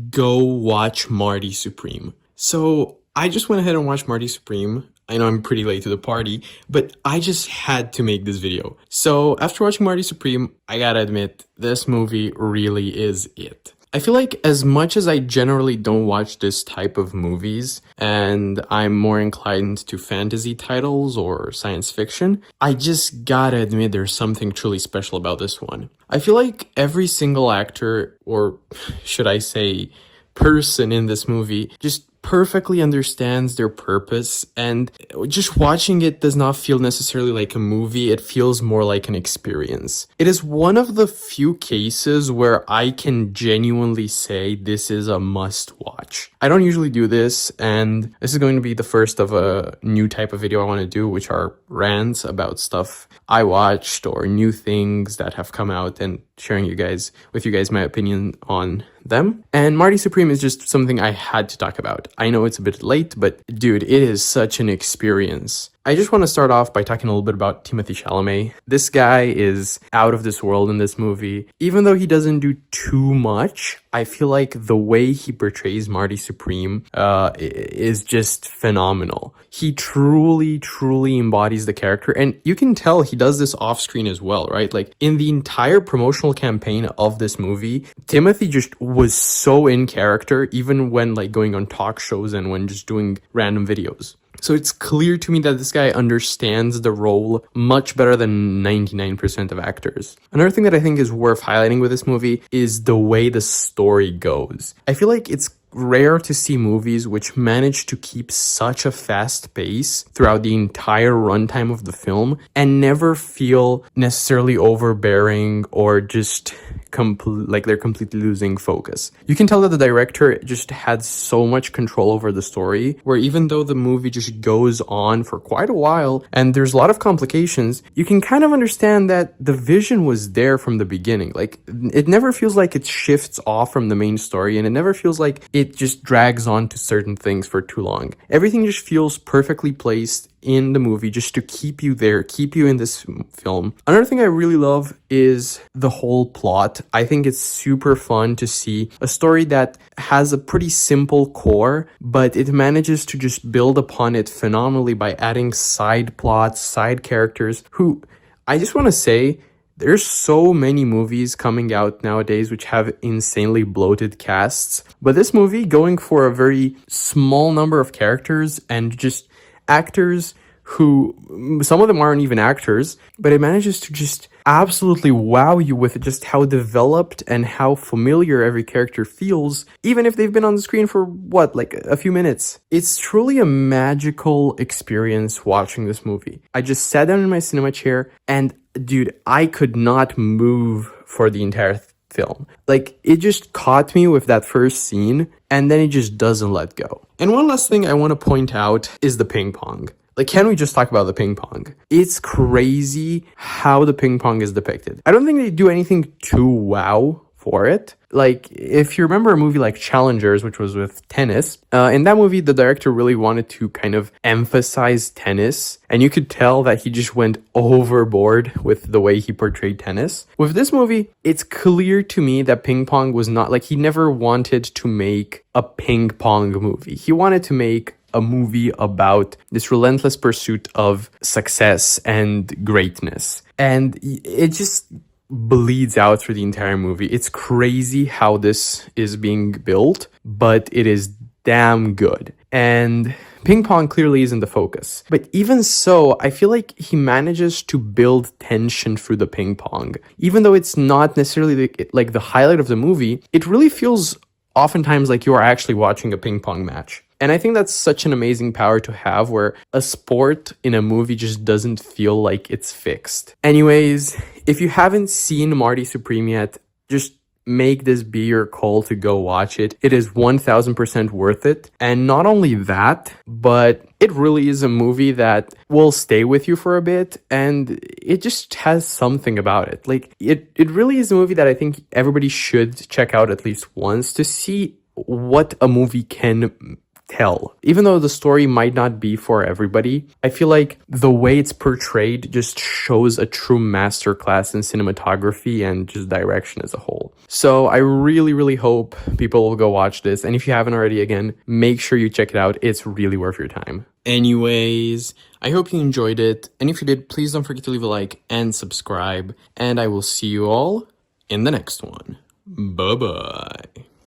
go watch Marty Supreme. So I just went ahead and watched Marty Supreme. I know I'm pretty late to the party, but I just had to make this video. So after watching Marty Supreme, I gotta admit, this movie really is it. I feel like as much as I generally don't watch this type of movies, and I'm more inclined to fantasy titles or science fiction, I just gotta admit there's something truly special about this one. I feel like every single actor, or should I say, person in this movie, just perfectly understands their purpose, and just watching it does not feel necessarily like a movie. It feels more like an experience. It is one of the few cases where I can genuinely say this is a must watch. I don't usually do this, and this is going to be the first of a new type of video I want to do, which are rants about stuff I watched or new things that have come out, and sharing with you guys my opinion on them. And Marty Supreme is just something I had to talk about. I know it's a bit late, but dude, it is such an experience. I just want to start off by talking a little bit about Timothée Chalamet. This guy is out of this world in this movie. Even though he doesn't do too much, I feel like the way he portrays Marty Supreme is just phenomenal. He truly, truly embodies the character, and you can tell he does this off screen as well, right? Like in the entire promotional campaign of this movie, Timothy just was so in character, even when like going on talk shows and when just doing random videos. So it's clear to me that this guy understands the role much better than 99% of actors. Another thing that I think is worth highlighting with this movie is the way the story goes. I feel like it's rare to see movies which manage to keep such a fast pace throughout the entire runtime of the film and never feel necessarily overbearing or just like they're completely losing focus. You can tell that the director just had so much control over the story, where even though the movie just goes on for quite a while and there's a lot of complications, you can kind of understand that the vision was there from the beginning. Like it never feels like it shifts off from the main story, and it never feels like it just drags on to certain things for too long. Everything just feels perfectly placed in the movie just to keep you there, keep you in this film. Another thing I really love is the whole plot. I think it's super fun to see a story that has a pretty simple core, but it manages to just build upon it phenomenally by adding side plots, side characters who, I just want to say, there's so many movies coming out nowadays which have insanely bloated casts, but this movie, going for a very small number of characters and just actors who, some of them aren't even actors, but it manages to just absolutely wow you with just how developed and how familiar every character feels, even if they've been on the screen for like a few minutes. It's truly a magical experience watching this movie. I just sat down in my cinema chair and dude, I could not move for the entire film. Like, it just caught me with that first scene, and then it just doesn't let go. And one last thing I want to point out is the ping pong. Like, can we just talk about the ping pong? It's crazy how the ping pong is depicted. I don't think they do anything too wow for it. Like, if you remember a movie like Challengers, which was with tennis, in that movie, the director really wanted to kind of emphasize tennis, and you could tell that he just went overboard with the way he portrayed tennis. With this movie, it's clear to me that ping pong was not, like, he never wanted to make a ping pong movie. He wanted to make a movie about this relentless pursuit of success and greatness. And it just bleeds out through the entire movie. It's crazy how this is being built, but it is damn good. And ping pong clearly isn't the focus. But even so, I feel like he manages to build tension through the ping pong. Even though it's not necessarily the highlight of the movie, it really feels oftentimes like you are actually watching a ping pong match. And I think that's such an amazing power to have, where a sport in a movie just doesn't feel like it's fixed. Anyways, if you haven't seen Marty Supreme yet, just make this be your call to go watch it. It is 1000% worth it. And not only that, but it really is a movie that will stay with you for a bit, and it just has something about it. Like, it really is a movie that I think everybody should check out at least once to see what a movie can tell. Even though the story might not be for everybody, I feel like the way it's portrayed just shows a true masterclass in cinematography and just direction as a whole. So I really, really hope people will go watch this. And if you haven't already, again, make sure you check it out. It's really worth your time. Anyways, I hope you enjoyed it. And if you did, please don't forget to leave a like and subscribe. And I will see you all in the next one. Bye-bye.